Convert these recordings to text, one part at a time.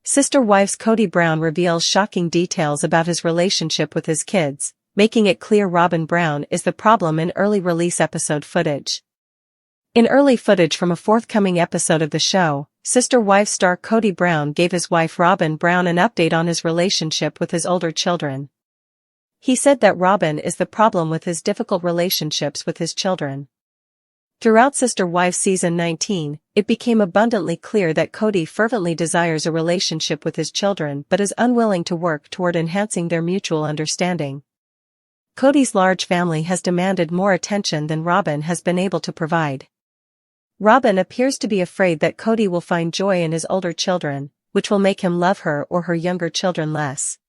Sister Wife's Kody Brown reveals shocking details about his relationship with his kids, making it clear Robyn Brown is the problem in early release episode footage. In early footage from a forthcoming episode of the show, Sister Wife star Kody Brown gave his wife Robyn Brown an update on his relationship with his older children. He said that Robyn is the problem with his difficult relationships with his children. Throughout Sister Wife Season 19, it became abundantly clear that Kody fervently desires a relationship with his children but is unwilling to work toward enhancing their mutual understanding. Kody's large family has demanded more attention than Robyn has been able to provide. Robyn appears to be afraid that Kody will find joy in his older children, which will make him love her or her younger children less.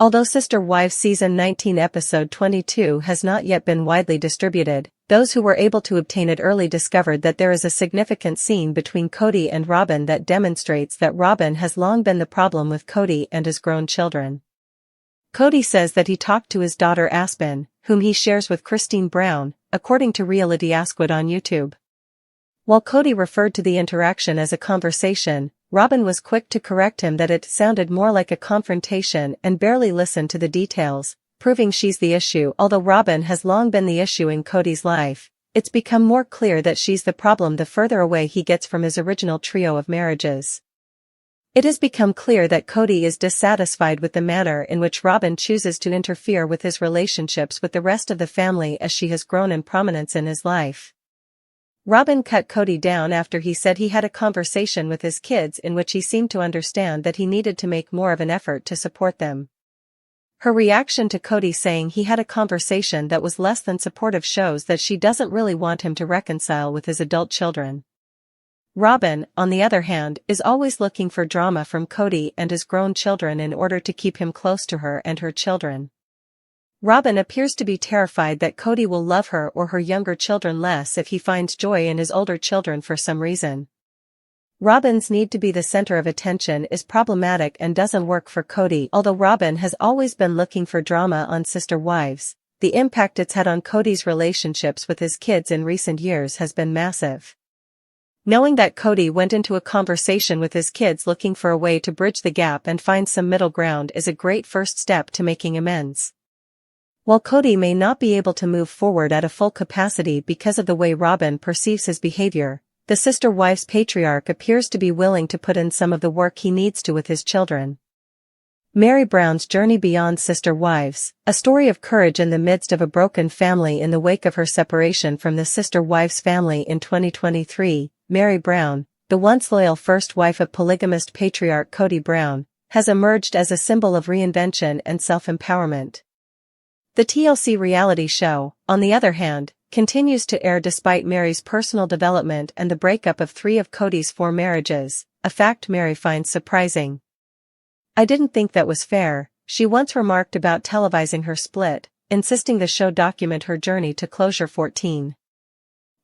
Although Sister Wives Season 19 Episode 22 has not yet been widely distributed, those who were able to obtain it early discovered that there is a significant scene between Kody and Robyn that demonstrates that Robyn has long been the problem with Kody and his grown children. Kody says that he talked to his daughter Aspen, whom he shares with Christine Brown, according to Reality Asquith on YouTube. While Kody referred to the interaction as a conversation, Robyn was quick to correct him that it sounded more like a confrontation and barely listened to the details, proving she's the issue. Although Robyn has long been the issue in Kody's life, it's become more clear that she's the problem the further away he gets from his original trio of marriages. It has become clear that Kody is dissatisfied with the manner in which Robyn chooses to interfere with his relationships with the rest of the family as she has grown in prominence in his life. Robyn cut Kody down after he said he had a conversation with his kids in which he seemed to understand that he needed to make more of an effort to support them. Her reaction to Kody saying he had a conversation that was less than supportive shows that she doesn't really want him to reconcile with his adult children. Robyn, on the other hand, is always looking for drama from Kody and his grown children in order to keep him close to her and her children. Robyn appears to be terrified that Kody will love her or her younger children less if he finds joy in his older children for some reason. Robyn's need to be the center of attention is problematic and doesn't work for Kody. Although Robyn has always been looking for drama on Sister Wives, the impact it's had on Kody's relationships with his kids in recent years has been massive. Knowing that Kody went into a conversation with his kids looking for a way to bridge the gap and find some middle ground is a great first step to making amends. While Kody may not be able to move forward at a full capacity because of the way Robyn perceives his behavior, the Sister Wives patriarch appears to be willing to put in some of the work he needs to with his children. Mary Brown's journey beyond Sister Wives, a story of courage in the midst of a broken family in the wake of her separation from the Sister Wives family in 2023, Mary Brown, the once loyal first wife of polygamist patriarch Kody Brown, has emerged as a symbol of reinvention and self-empowerment. The TLC reality show, on the other hand, continues to air despite Mary's personal development and the breakup of 3 of Kody's 4 marriages, a fact Mary finds surprising. "I didn't think that was fair," she once remarked about televising her split, insisting the show document her journey to closure. 14.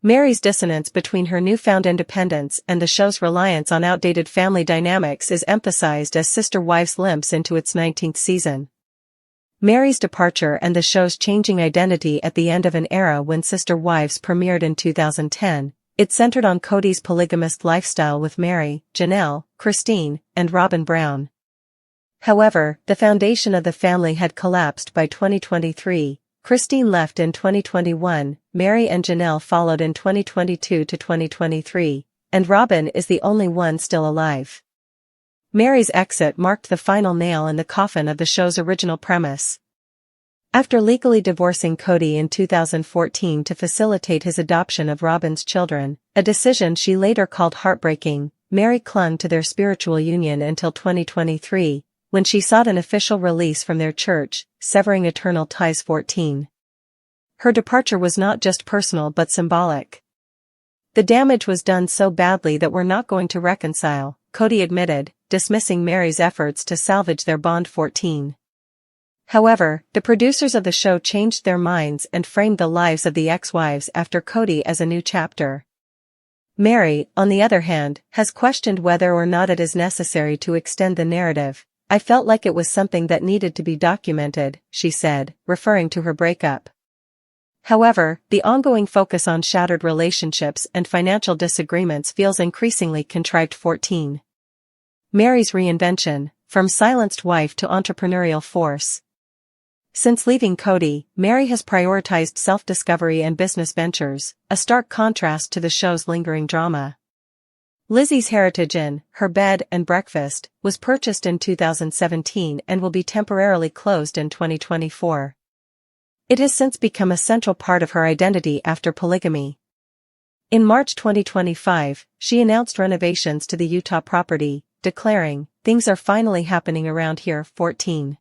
Mary's dissonance between her newfound independence and the show's reliance on outdated family dynamics is emphasized as Sister Wives limps into its 19th season. Mary's departure and the show's changing identity at the end of an era when Sister Wives premiered in 2010, it centered on Kody's polygamous lifestyle with Mary, Janelle, Christine, and Robyn Brown. However, the foundation of the family had collapsed by 2023, Christine left in 2021, Mary and Janelle followed in 2022 to 2023, and Robyn is the only one still alive. Mary's exit marked the final nail in the coffin of the show's original premise. After legally divorcing Kody in 2014 to facilitate his adoption of Robyn's children, a decision she later called heartbreaking, Mary clung to their spiritual union until 2023, when she sought an official release from their church, severing eternal ties. 14. Her departure was not just personal but symbolic. "The damage was done so badly that we're not going to reconcile," Kody admitted, dismissing Mary's efforts to salvage their bond. 14. However, the producers of the show changed their minds and framed the lives of the ex-wives after Kody as a new chapter. Mary, on the other hand, has questioned whether or not it is necessary to extend the narrative. "I felt like it was something that needed to be documented," she said, referring to her breakup. However, the ongoing focus on shattered relationships and financial disagreements feels increasingly contrived. 14. Mary's reinvention, from silenced wife to entrepreneurial force. Since leaving Kody, Mary has prioritized self-discovery and business ventures, a stark contrast to the show's lingering drama. Lizzie's Heritage Inn, her bed and breakfast, was purchased in 2017 and will be temporarily closed in 2024. It has since become a central part of her identity after polygamy. In March 2025, she announced renovations to the Utah property, declaring, "Things are finally happening around here." 14.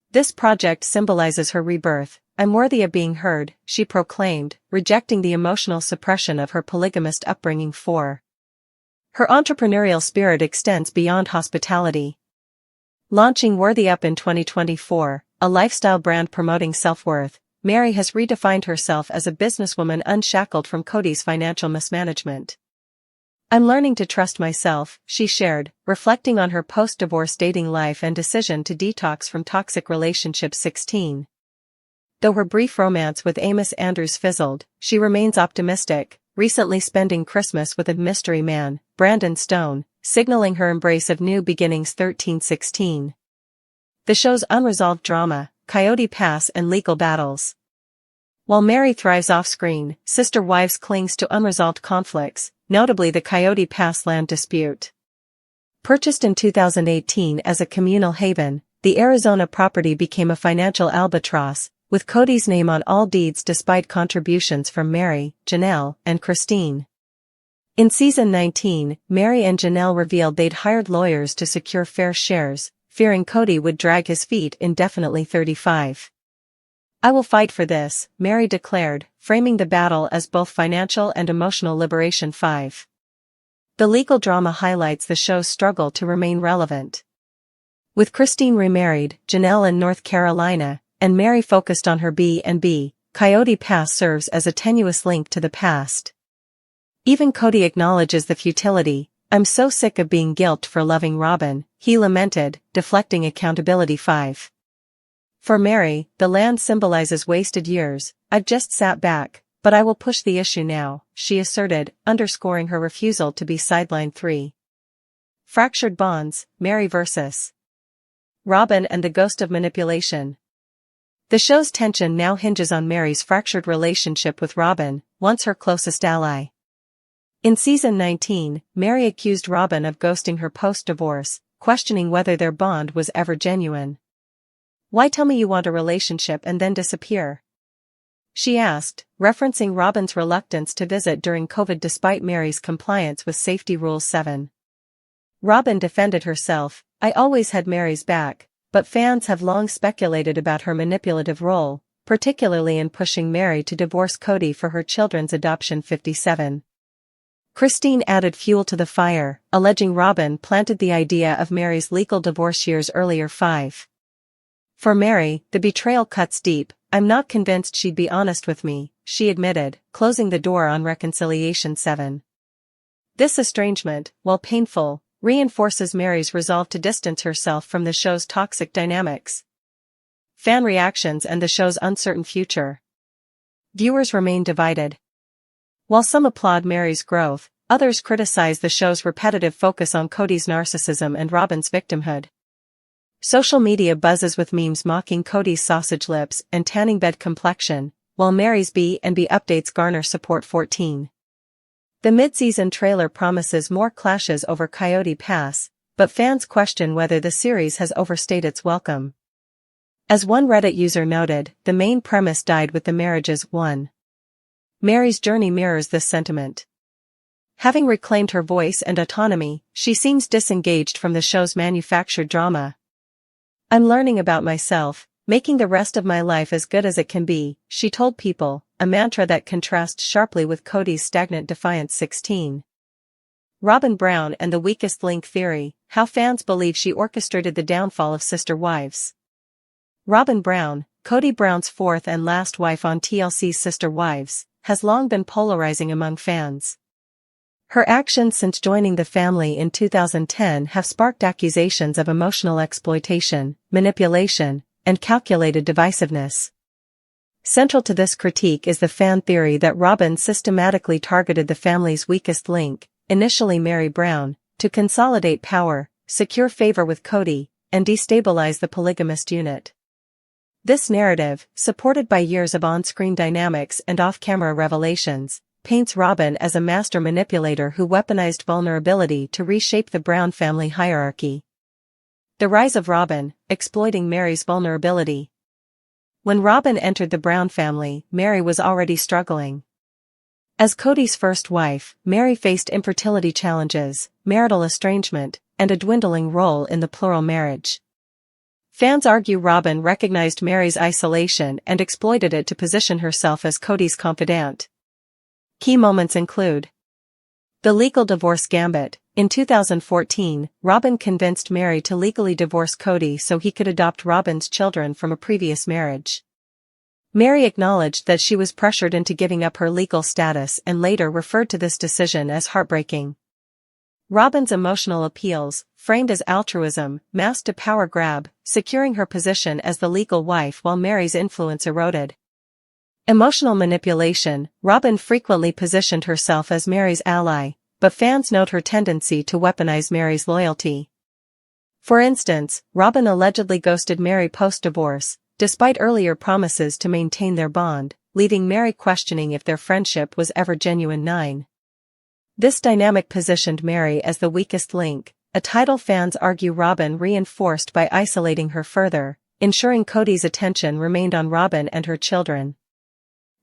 This project symbolizes her rebirth. "I'm worthy of being heard," she proclaimed, rejecting the emotional suppression of her polygamist upbringing. 4. Her entrepreneurial spirit extends beyond hospitality. Launching Worthy Up in 2024, a lifestyle brand promoting self-worth, Mary has redefined herself as a businesswoman unshackled from Kody's financial mismanagement. "I'm learning to trust myself," she shared, reflecting on her post-divorce dating life and decision to detox from toxic relationships. 16. Though her brief romance with Amos Andrews fizzled, she remains optimistic, recently spending Christmas with a mystery man, Brandon Stone, signaling her embrace of new beginnings. 13-16. The show's unresolved drama, Coyote Pass and legal battles. While Mary thrives off-screen, Sister Wives clings to unresolved conflicts, notably the Coyote Pass land dispute. Purchased in 2018 as a communal haven, the Arizona property became a financial albatross, with Kody's name on all deeds despite contributions from Mary, Janelle, and Christine. In season 19, Mary and Janelle revealed they'd hired lawyers to secure fair shares, fearing Kody would drag his feet indefinitely. 35. "I will fight for this," Mary declared, framing the battle as both financial and emotional liberation. 5. The legal drama highlights the show's struggle to remain relevant. With Christine remarried, Janelle in North Carolina, and Mary focused on her B&B, Coyote Pass serves as a tenuous link to the past. Even Kody acknowledges the futility. "I'm so sick of being guilted for loving Robyn," he lamented, deflecting accountability. 5. For Mary, the land symbolizes wasted years. "I've just sat back, but I will push the issue now," she asserted, underscoring her refusal to be sidelined. 3. Fractured bonds, Mary vs. Robyn and the ghost of manipulation. The show's tension now hinges on Mary's fractured relationship with Robyn, once her closest ally. In season 19, Mary accused Robyn of ghosting her post-divorce, questioning whether their bond was ever genuine. "Why tell me you want a relationship and then disappear?" she asked, referencing Robyn's reluctance to visit during COVID despite Mary's compliance with safety rules. 7. Robyn defended herself, "I always had Mary's back, but fans have long speculated about her manipulative role, particularly in pushing Mary to divorce Kody for her children's adoption." 57. Christine added fuel to the fire, alleging Robyn planted the idea of Mary's legal divorce years earlier. 5. For Mary, the betrayal cuts deep. "I'm not convinced she'd be honest with me," she admitted, closing the door on reconciliation. 7. This estrangement, while painful, reinforces Mary's resolve to distance herself from the show's toxic dynamics. Fan reactions and the show's uncertain future. Viewers remain divided. While some applaud Mary's growth, others criticize the show's repetitive focus on Kody's narcissism and Robyn's victimhood. Social media buzzes with memes mocking Kody's sausage lips and tanning bed complexion, while Mary's B&B updates garner support. 14. The mid-season trailer promises more clashes over Coyote Pass, but fans question whether the series has overstayed its welcome. As one Reddit user noted, the main premise died with the marriages. 1. Mary's journey mirrors this sentiment. Having reclaimed her voice and autonomy, she seems disengaged from the show's manufactured drama. "I'm learning about myself, making the rest of my life as good as it can be," she told People, a mantra that contrasts sharply with Kody's stagnant defiance. 16. Robyn Brown and the weakest link theory, how fans believe she orchestrated the downfall of Sister Wives. Robyn Brown, Kody Brown's fourth and last wife on TLC's Sister Wives, has long been polarizing among fans. Her actions since joining the family in 2010 have sparked accusations of emotional exploitation, manipulation, and calculated divisiveness. Central to this critique is the fan theory that Robyn systematically targeted the family's weakest link, initially Mary Brown, to consolidate power, secure favor with Kody, and destabilize the polygamist unit. This narrative, supported by years of on-screen dynamics and off-camera revelations, paints Robyn as a master manipulator who weaponized vulnerability to reshape the Brown family hierarchy. The rise of Robyn, exploiting Mary's vulnerability. When Robyn entered the Brown family, Mary was already struggling. As Kody's first wife, Mary faced infertility challenges, marital estrangement, and a dwindling role in the plural marriage. Fans argue Robyn recognized Mary's isolation and exploited it to position herself as Kody's confidant. Key moments include the legal divorce gambit. In 2014, Robyn convinced Mary to legally divorce Kody so he could adopt Robyn's children from a previous marriage. Mary acknowledged that she was pressured into giving up her legal status and later referred to this decision as heartbreaking. Robyn's emotional appeals, framed as altruism, masked a power grab, securing her position as the legal wife while Mary's influence eroded. Emotional manipulation. Robyn frequently positioned herself as Mary's ally, but fans note her tendency to weaponize Mary's loyalty. For instance, Robyn allegedly ghosted Mary post-divorce, despite earlier promises to maintain their bond, leaving Mary questioning if their friendship was ever genuine. 9. This dynamic positioned Mary as the weakest link, a title fans argue Robyn reinforced by isolating her further, ensuring Kody's attention remained on Robyn and her children.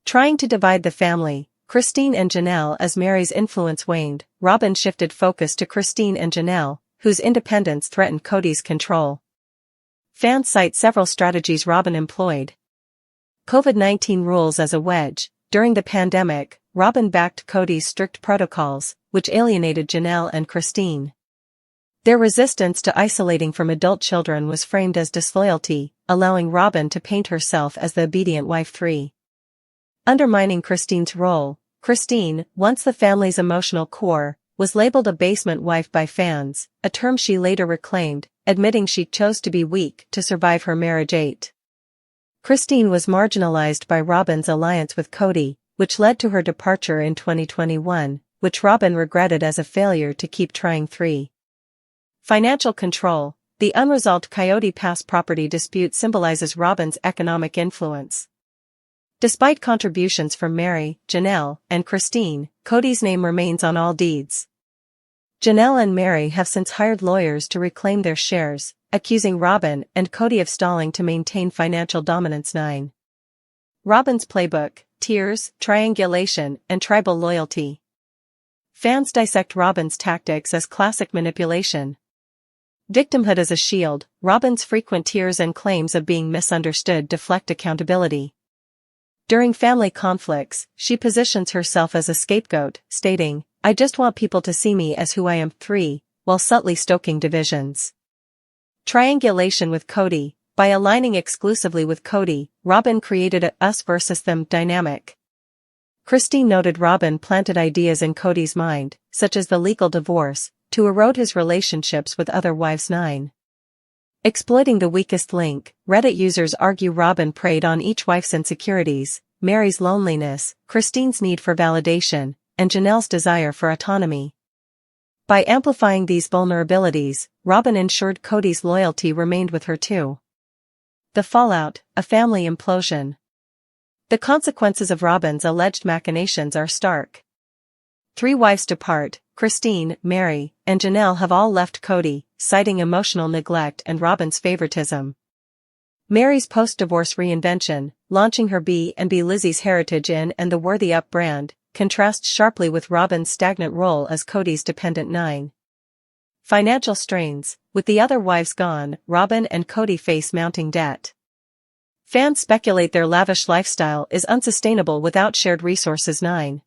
Trying to divide the family, Christine and Janelle. As Mary's influence waned, Robyn shifted focus to Christine and Janelle, whose independence threatened Kody's control. Fans cite several strategies Robyn employed. COVID-19 rules as a wedge. During the pandemic, Robyn backed Kody's strict protocols, which alienated Janelle and Christine. Their resistance to isolating from adult children was framed as disloyalty, allowing Robyn to paint herself as the obedient wife. 3. Undermining Christine's role. Christine, once the family's emotional core, was labeled a basement wife by fans, a term she later reclaimed, admitting she chose to be weak to survive her marriage. 8. Christine was marginalized by Robyn's alliance with Kody, which led to her departure in 2021, which Robyn regretted as a failure to keep trying. 3. Financial control. The unresolved Coyote Pass property dispute symbolizes Robyn's economic influence. Despite contributions from Mary, Janelle, and Christine, Kody's name remains on all deeds. Janelle and Mary have since hired lawyers to reclaim their shares, accusing Robyn and Kody of stalling to maintain financial dominance. 9. Robyn's playbook: tears, triangulation, and tribal loyalty. Fans dissect Robyn's tactics as classic manipulation. Victimhood as a shield. Robyn's frequent tears and claims of being misunderstood deflect accountability. During family conflicts, she positions herself as a scapegoat, stating, "I just want people to see me as who I am." 3. While subtly stoking divisions. Triangulation with Kody. By aligning exclusively with Kody, Robyn created a us versus them dynamic. Christine noted Robyn planted ideas in Kody's mind, such as the legal divorce, to erode his relationships with other wives. 9. Exploiting the weakest link. Reddit users argue Robyn preyed on each wife's insecurities, Mary's loneliness, Christine's need for validation, and Janelle's desire for autonomy. By amplifying these vulnerabilities, Robyn ensured Kody's loyalty remained with her too. The fallout: a family implosion. The consequences of Robyn's alleged machinations are stark. 3 wives depart. Christine, Mary, and Janelle have all left Kody, citing emotional neglect and Robyn's favoritism. Mary's post-divorce reinvention, launching her B&B Lizzie's Heritage Inn and the Worthy Up brand, contrasts sharply with Robyn's stagnant role as Kody's dependent. 9. Financial strains. With the other wives gone, Robyn and Kody face mounting debt. Fans speculate their lavish lifestyle is unsustainable without shared resources. 9.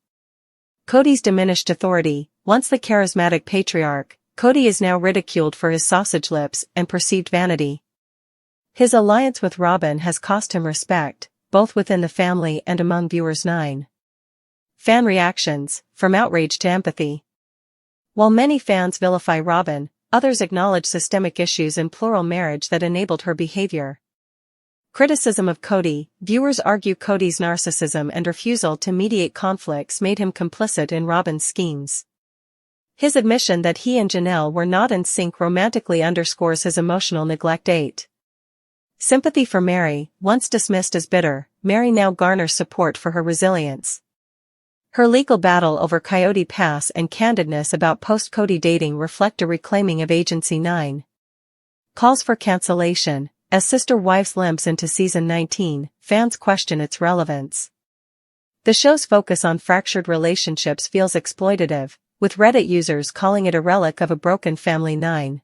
Kody's diminished authority. Once the charismatic patriarch, Kody is now ridiculed for his sausage lips and perceived vanity. His alliance with Robyn has cost him respect, both within the family and among viewers. 9. Fan reactions, from outrage to empathy. While many fans vilify Robyn, others acknowledge systemic issues in plural marriage that enabled her behavior. Criticism of Kody. Viewers argue Kody's narcissism and refusal to mediate conflicts made him complicit in Robyn's schemes. His admission that he and Janelle were not in sync romantically underscores his emotional neglect. 8. Sympathy for Mary, once dismissed as bitter, Mary now garners support for her resilience. Her legal battle over Coyote Pass and candidness about post-Kody dating reflect a reclaiming of agency. 9. Calls for cancellation. As Sister Wives limps into season 19, fans question its relevance. The show's focus on fractured relationships feels exploitative, with Reddit users calling it a relic of a broken family. 9.